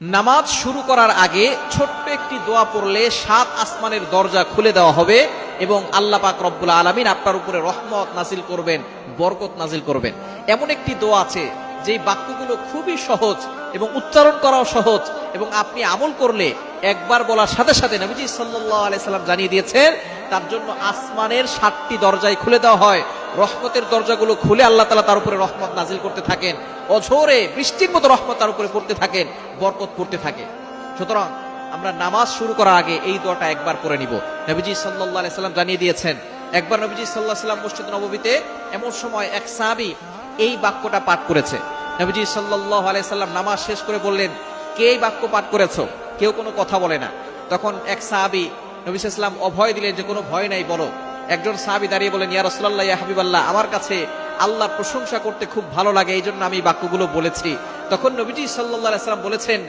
নামাজ শুরু করার আগে ছোট্ট একটি দোয়া পড়লে 7 আসমানের দরজা খুলে দেওয়া হবে এবং আল্লাহ পাক রব্বুল আলামিন আপনার উপরে রহমত নাজিল করবেন, বরকত নাজিল করবেন। এমন একটি দোয়া আছে যেই বাক্যগুলো খুবই সহজ এবং উচ্চারণ করাও সহজ, এবং আপনি আমল করলে একবার বলার সাথে সাথে নবীজি সাল্লাল্লাহু আলাইহি সাল্লাম জানিয়ে দিয়েছেন তার জন্য আসমানের 7টি দরজাই খুলে দেওয়া হয়। রহমতের দরজাগুলো খুলে আল্লাহ তাআলা তার উপরে রহমত নাজিল করতে থাকেন, অঝোরে বৃষ্টির মতো রহমত তার উপরে পড়তে থাকেন, বরকত পড়তে থাকে। সুতরাং আমরা নামাজ শুরু করার আগে এই দোয়াটা একবার পড়ে নিব। নবীজি সাল্লাল্লাহু আলাইহি সাল্লাম জানিয়ে দিয়েছেন, একবার নবীজি সাল্লাল্লাহু আলাইহি সাল্লাম মসজিদ নববীতে এমন সময় এক সাহাবী এই বাক্যটা পাঠ করেছে। নবীজি সাল্লাল্লাহু আলাইহি সাল্লাম নামাজ শেষ করে বললেন, কে এই বাক্য পাঠ করেছো? কেউ কোনো কথা বলে না। তখন এক সাহাবী নবী সাল্লাল্লাহু আলাইহি সাল্লাম অভয় দিলেন যে কোনো ভয় নাই, বলো। একজন সাহাবী দাঁড়িয়ে বলেন, ইয়া রাসূলুল্লাহ, ইয়া হাবিবাল্লাহ, আমার কাছে আল্লাহর প্রশংসা করতে খুব ভালো লাগে, এই জন্য আমি বাক্যগুলো বলেছি। তখন নবীজি সাল্লাল্লাহু আলাইহি সাল্লাম বলেছেন,